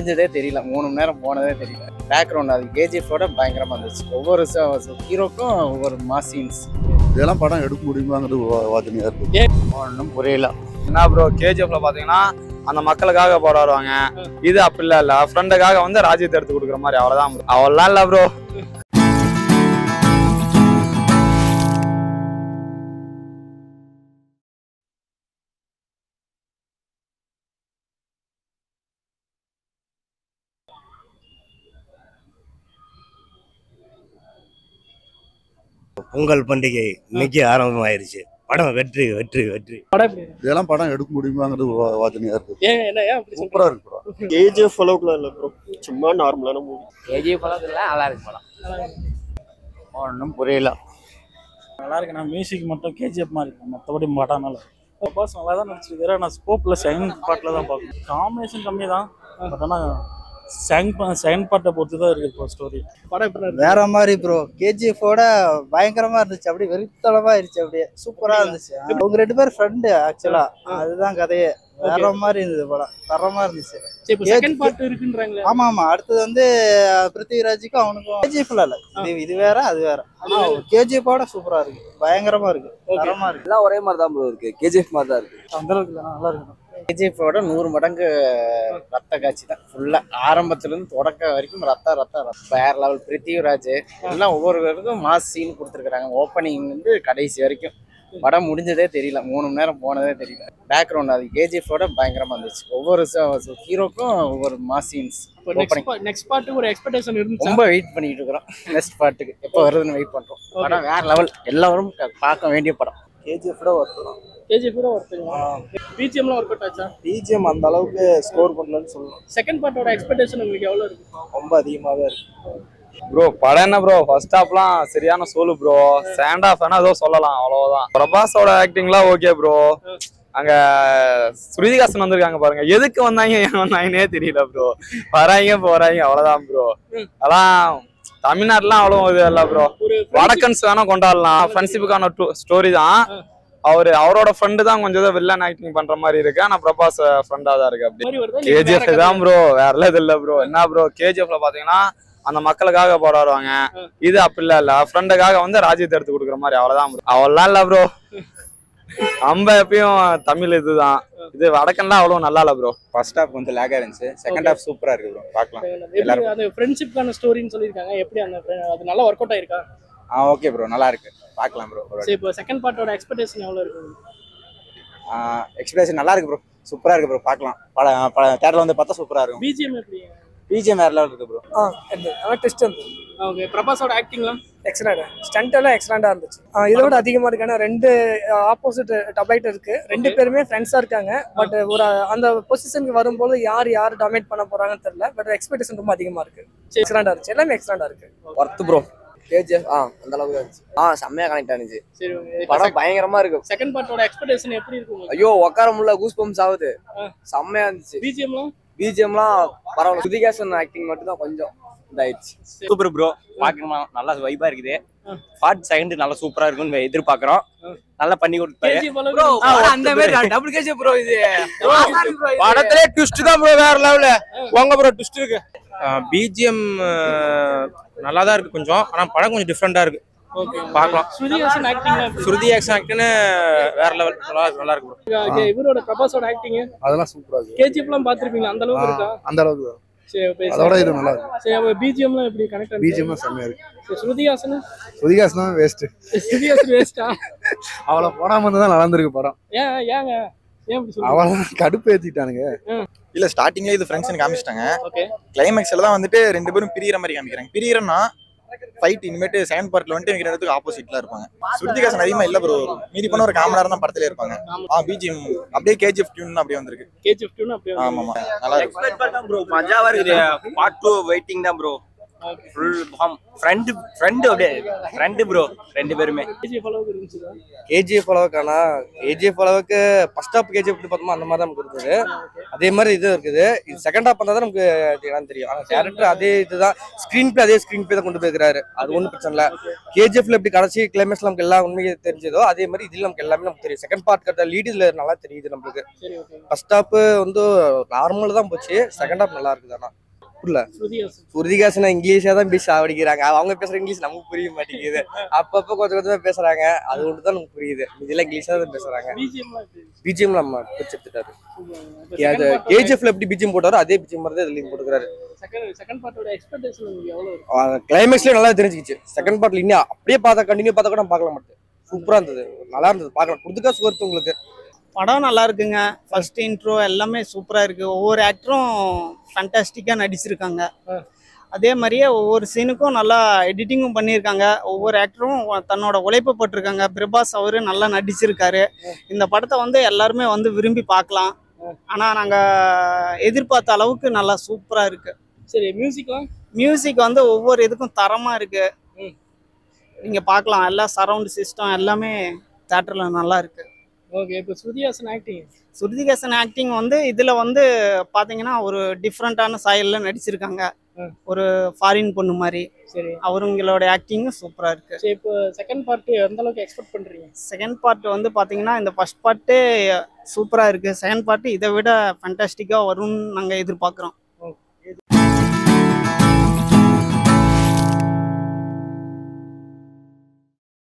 முடிஞ்சதே தெரியல, 3 மணி நேரம் போனதே தெரியல. பேக்ரவுண்ட் அது கேஜிஎஃபோட பயங்கரமாக இருந்துச்சு. ஒவ்வொரு ஹீரோக்கும் ஒவ்வொரு மாஸ் சீன்ஸ். இதெல்லாம் படம் எடுக்க முடியுமாங்கிறது வாதனையாக இருக்குது. ஒன்றும் புரியல. என்ன ப்ரோ, கேஜிஎஃப்ல பார்த்தீங்கன்னா அந்த மக்களுக்காக போராடுவாங்க. இது அப்படி இல்லை, ஃப்ரெண்டுக்காக வந்து ராஜ்யத்தை எடுத்து கொடுக்குற மாதிரி, அவ்வளோதான் ப்ரோ. அவ்வளோலாம் இல்லை ப்ரோ. பொங்கல் பண்டிகை இன்னைக்கு ஆரம்பமாயிருச்சு. படம் வெற்றி வெற்றி வெற்றி. இதெல்லாம் படம் எடுக்க முடியுமாங்கிறது வாதனையாக இருக்குது. சூப்பராக இருக்கு படம். கேஜிஎஃப் அளவுக்குலாம் இல்லை ப்ரோ, சும்மா நார்மலான மூவி. கேஜிஎஃப் அளவுக்கு நல்லா இருக்கு படம். ஒன்றும் புரியல. நல்லா இருக்கு. நான் மியூசிக் மட்டும் கேஜிஎஃப் மாதிரி இருக்கும், மற்றபடி படம் நல்லா இருக்கு. பாஸ் நல்லா தான் நடிச்சிருக்காரு. நான் ஸ்கோப்பில் செகண்ட் பார்ட்டில் தான் பார்க்கணும். காம்பினேஷன் கம்மி தான், பட் ஆனால் செகண்ட் பார்ட்டை பொறுத்து தான் இருக்கு இப்போ ஸ்டோரி. படம் வேற மாதிரி ப்ரோ. கேஜிஎஃபோட பயங்கரமா இருந்துச்சு, அப்படியே வெறித்தளமா இருந்துச்சு, அப்படியே சூப்பரா இருந்துச்சு. அவங்க 2 பேர் ஃப்ரெண்டு ஆக்சுவலா, அதுதான் கதையே. வேற மாதிரி இருந்தது படம், தரமா இருந்துச்சு. செகண்ட் பார்ட் இருக்குன்றாங்க. ஆமா ஆமா, அடுத்தது வந்து பிருத்திவிராஜுக்கும் அவனுக்கும். கேஜிஎஃப்ல இல்ல, இது வேற அது வேற. கேஜிஎஃபோட சூப்பரா இருக்கு, பயங்கரமா இருக்கு, தரமா இருக்கு. எல்லாம் ஒரே மாதிரி தான் ப்ரோ இருக்கு, கேஜிஎஃப் மாதிரி தான் இருக்கு. அந்த அளவுக்கு நல்லா இருக்கு. கேஜிஎஃபோட 100 மடங்கு ரத்த காட்சி தான் ஃபுல்லா, ஆரம்பத்துலேருந்து தொடக்க வரைக்கும் ரத்த வேற லெவல். பிருத்திவிராஜ் எல்லாம் ஒவ்வொருவருக்கும் மாஸ் சீன் கொடுத்துருக்குறாங்க. ஓப்பனிங் வந்து கடைசி வரைக்கும் படம் முடிஞ்சதே தெரியல, 3 மணி நேரம் போனதே தெரியல. பேக்ரவுண்ட் அது கேஜிஎஃபோட பயங்கரமா இருந்துச்சு. ஒவ்வொரு ஹீரோக்கும் ஒவ்வொரு மாஸ் சீன்ஸ். நெக்ஸ்ட் பார்ட் ஒரு எக்ஸ்பெக்டேஷன் இருந்து ரொம்ப வெயிட் பண்ணிட்டு இருக்கிறோம். நெக்ஸ்ட் பார்ட்டுக்கு எப்போ வருதுன்னு வெயிட் பண்றோம். படம் வேற லெவல், எல்லாரும் பார்க்க வேண்டிய படம். KGF work. கேஜிஎஃப் கூட ஒருத்தங்க. பிஜிஎம்லாம் ஒர்க் அவுட் ஆச்சா? பிஜிஎம் அந்த அளவுக்கு ஸ்கோர் பண்ணலன்னு சொல்லலாம். செகண்ட் பார்ட்டோட எக்ஸ்பெக்டேஷன் உங்களுக்கு எவ்வளோ இருக்கு? ரொம்ப அதிகமாகவே இருக்கு ப்ரோ. படம் என்ன ப்ரோ, ஃபர்ஸ்ட் ஹாஃப்லாம் சரியான சோலு ப்ரோ. செகண்ட் ஹாஃப் வேணா ஏதோ சொல்லலாம், அவ்வளவுதான். பிரபாஸோட ஆக்டிங்லாம் ஓகே ப்ரோ. அங்க ஸ்ருதிகாசன் வந்திருக்காங்க பாருங்க, எதுக்கு வந்தாங்க ஏன் வந்தாங்கன்னே தெரியல ப்ரோ. வராங்க போறாங்க, அவ்வளவுதான் ப்ரோ. அதெல்லாம் தமிழ்நாட்டுலாம் அவ்வளோ இது இல்லை ப்ரோ. வடக்கன்ஸ் வேணா கொண்டாடலாம். ஃப்ரெண்ட்ஷிப்புக்கான ஸ்டோரி தான். அவரோட ஃப்ரெண்டு தான் கொஞ்சம் வில்லன் ஆக்டிங் பண்ற மாதிரி இருக்கு. ஆனா பிரபாஸ் ஃப்ரெண்டா தான் இருக்கு. அப்படி கேஜிஎஃப் தான் ப்ரோ, வேற இது இல்லை ப்ரோ. என்ன ப்ரோ, கேஜிஎஃப்ல பாத்தீங்கன்னா அந்த மக்களுக்காக போராடுவாங்க. இது அப்படி இல்லை, ஃப்ரெண்டுக்காக வந்து ராஜ்யத்தை எடுத்து கொடுக்குற மாதிரி, அவ்வளவுதான் ப்ரோ. அவ்வளோலாம் இல்லை ப்ரோ. நம்ம எப்பயும் தமிழ் இதுதான். இது வடக்கன்லாம் அவ்வளோ நல்லா இல்லை ப்ரோ. ஃபர்ஸ்ட் ஹாஃப் கொஞ்சம் லேக்கா இருந்துச்சு, செகண்ட் ஹாஃப் சூப்பரா இருக்கு ப்ரோ. பார்க்கலாம். எல்லாரும் அந்த ஃப்ரெண்ட்ஷிப்கான ஸ்டோரின்னு சொல்லியிருக்காங்க. எப்படி அந்த அது நல்லா ஒர்க் அவுட் ஆயிருக்கா? ஓகே ப்ரோ, நல்லா இருக்கு, பார்க்கலாம் ப்ரோ. சரி, இப்போ செகண்ட் பார்ட்டோட எக்ஸ்பெக்டேஷன் எவ்வளோ இருக்கு? எக்ஸ்பிரஷன் நல்லா இருக்கு ப்ரோ, சூப்பரா இருக்கு ப்ரோ. பார்க்கலாம். தேட்டர்ல வந்து பார்த்தா சூப்பரா இருக்கும். பிஜிஎம் எப்படி? பிஜிஎம் வேற லெவல் இருக்கு ப்ரோ. நல்லா டெஸ்ட் இருந்துச்சு. ஓகே. பிரபாஸோட ஆக்டிங்லாம் எக்ஸலண்ட், ஸ்டண்ட் எல்லாம் எக்ஸலண்டா இருந்துச்சு. இதோட அதிகமா இருக்கு. ஏன்னா 2 ஆப்போசிட் டபைட் இருக்கு, 2 பேருமே ஃப்ரெண்ட்ஸா இருக்காங்க. பட் ஒரு அந்த பொசிஷனுக்கு வரும்போது யார் டாமினேட் பண்ண போறாங்கன்னு தெரியல. பட் எக்ஸ்பெக்டேஷன் ரொம்ப அதிகமா இருக்கு. எக்ஸலண்டா இருந்துச்சு, எல்லாமே எக்ஸலண்டா இருக்கு. Worth bro. கேஜிஎஃப் அந்த அளவுக்கு இருந்துச்சு. செம்மையா கனெக்ட் ஆனிச்சு. சரி, படம் பயங்கரமா இருக்கு. செகண்ட் பார்ட்டோட எக்ஸ்பெக்டேஷன் எப்படி இருக்கு? ஐயோ, உட்கார முடியல, கூஸ் பம்ப்ஸ் ஆகுது. செம்மையா இருந்துச்சு. பிஜிஎம்லாம் பரவாயில்ல. ஸ்ருதிகாசன் ஆக்டிங் மட்டும் தான் கொஞ்சம் இதாயிடுச்சு. சூப்பர் ப்ரோ, பார்க்கலாம். நல்லா வைபா இருக்குது. பார்ட் செகண்ட் நல்லா சூப்பரா இருக்கும்னு எதிர்பார்க்கிறோம். நல்லா பண்ணி கொடுத்தாரு. அந்த மாதிரி டபுள் கேஜிஎஃப் ப்ரோ. இது படத்திலே ட்விஸ்ட் தான் ப்ரோ, வேற லெவல்ல. வாங்க ப்ரோ, ட்விஸ்ட் இருக்கு. பிஜிஎம் நல்லா தான் இருக்கு கொஞ்சம், ஆனா படம் கொஞ்சம் டிஃப்ரெண்டா இருக்கு. பார்க்கலாம். ஸ்ருதி ஆக்ஷன் வேற லெவல், நல்லா இருக்கு ப்ரோ. இவரோட பிரபாஸோட ஆக்டிங் அதெல்லாம் சூப்பரா இருக்கு. கேஜிஎஃப்லாம் பாத்துருப்பீங்க, அந்த அளவுக்கு இருக்கா? அந்த அளவுக்கு தான். சரி, அதோட இது நல்லா இருக்கு. சரி, பிஜிஎம்லாம் எப்படி கனெக்ட் ஆகுது? பிஜிஎம் செம்மையா இருக்கு. ஸ்ருதிகாசன் தான் வேஸ்ட். வேஸ்டா? அவளை போடாம இருந்தா தான் நடந்திருக்கு படம். ஏங்க அவளை கடுப்பு ஏத்திட்டானுங்க. இல்ல, ஸ்டார்டிங்ல இது ஃப்ரெண்ட்ஸ் காமிச்சிட்டாங்க. ஓகே. கிளைமேக்ஸ்ல தான் வந்துட்டு 2 பேரும் பிரியற மாதிரி காமிக்கிறாங்க. பிரியறன்னா ஃபைட் இனிமேட்டு செகண்ட் பார்ட்ல வந்துட்டு இவங்க 2 பேருக்கு ஆப்போசிட்ல இருப்பாங்க. ஸ்ருதிகாசன் அதிகமா இல்ல ப்ரோ, மீதி பண்ண ஒரு காமனா தான் படத்துல இருப்பாங்க. பிஜிஎம் அப்படியே கேஜிஎஃப் டியூன் அப்படியே வந்திருக்கு. கேஜிஎஃப் டியூன் அப்படியே. ஆமா, நல்லா இருக்கு. எக்ஸ்பெக்ட் பண்ணா ப்ரோ, மஜாவா இருக்குது. பார்ட் 2 வெயிட்டிங் தான் ப்ரோ. ஃபுல் ஃப்ரெண்டு அப்படியே ஃப்ரெண்டு ப்ரோ 2 பேருமே. கேஜிஎஃப் அளவுக்கு இருந்துச்சுதா? கேஜிஎஃப் அளவுக்கானா கேஜிஎஃப் அளவுக்கு ஃபர்ஸ்ட் ஹாப் கேஜிஎஃப் எப்படி பார்த்தோமோ அந்த மாதிரி தான் நமக்கு இருக்குது. அதே மாதிரி இது இருக்குது. இது செகண்ட் ஹாப் பார்த்தா தான் நமக்கு என்னன்னு தெரியும். ஆனால் டேரக்டர் அதே இதுதான் ஸ்க்ரீன் பிளே தான் கொண்டு போயிருக்காரு. அது ஒன்றும் பிரச்சனை இல்லை. கேஜிஎஃப்ல எப்படி கடைசி கிளைமேக்ஸ் நமக்கு எல்லா உண்மையை தெரிஞ்சதோ அதே மாதிரி இதில் நமக்கு எல்லாமே நமக்கு தெரியும். செகண்ட் பார்ட் கட்ட லீட் இதில் நல்லா தெரியுது நம்மளுக்கு. ஃபர்ஸ்ட் ஹாப் வந்து நார்மல் தான் போச்சு. செகண்ட் ஹாப் நல்லா இருக்குது. ஆனால் புரியல, ஸ்ருதிஹாசன் இங்கிலீஷா தான் பேசி சாவடிக்கிறாங்க. அவங்க பேசுற இங்கிலீஷ் நமக்கு புரிய மாட்டேங்குது. அப்பப்போ கொஞ்சம் கொஞ்சமா பேசுறாங்க. அது ஒன்று தான் நமக்கு புரியுது. இதெல்லாம் இங்கிலீஷா தான் பேசுறாங்க. பிஜிஎம் நம்ம பிடிச்சிருக்காரு. அது கேஜிஎஃப்ல எப்படி பிஜிஎம் போட்டாரோ அதே பிஜிஎம் மாதிரி தான் இதுலயும் போட்டுக்கிறாரு. கிளைமேக்ஸ்ல நல்லா தெரிஞ்சுக்கிச்சு. செகண்ட் பார்ட்ல இன்னும் அப்படியே பார்த்தா கண்டினியூ பார்த்தா கூட பார்க்கலாம் மாட்டேன். சூப்பரா இருந்தது, நல்லா இருந்தது பார்க்கலாம். புதுக்கா சுவர்த்து உங்களுக்கு படம் நல்லா இருக்குங்க. ஃபர்ஸ்ட் இன்ட்ரோ எல்லாமே சூப்பராக இருக்குது. ஒவ்வொரு ஆக்டரும் ஃபேண்டாஸ்டிக்காக நடிச்சிருக்காங்க. அதே மாதிரியே ஒவ்வொரு சீனுக்கும் நல்லா எடிட்டிங்கும் பண்ணியிருக்காங்க. ஒவ்வொரு ஆக்டரும் தன்னோட உழைப்பு போட்டிருக்காங்க. பிரபாஸ் அவரு நல்லா நடிச்சிருக்காரு. இந்த படத்தை வந்து எல்லாருமே வந்து விரும்பி பார்க்கலாம். ஆனால் நாங்கள் எதிர்பார்த்த அளவுக்கு நல்லா சூப்பராக இருக்குது. சரி, மியூசிக் வந்து ஒவ்வொரு இதுக்கும் தரமாக இருக்குது. நீங்கள் பார்க்கலாம். எல்லா சரவுண்ட் சிஸ்டம் எல்லாமே தேட்டரில் நல்லா இருக்குது. ஓகே, இப்போ ஸ்ருதிஹாசன் ஆக்டிங் வந்து இதில் வந்து பார்த்தீங்கன்னா ஒரு டிஃப்ரெண்ட்டான சாயலில் நடிச்சிருக்காங்க. ஒரு ஃபாரின் பொண்ணு மாதிரி. சரி, அவங்களோட ஆக்டிங்கும் சூப்பராக இருக்குது. சரி, இப்போ செகண்ட் பார்ட் எந்த அளவுக்கு எக்ஸ்பெக்ட் பண்ணுறீங்க? செகண்ட் பார்ட் வந்து பார்த்தீங்கன்னா இந்த ஃபர்ஸ்ட் பார்ட்டு சூப்பராக இருக்குது. செகண்ட் பார்ட்டு இதை விட ஃபேண்டாஸ்டிக்காக வரும்னு நாங்கள் எதிர்பார்க்குறோம்.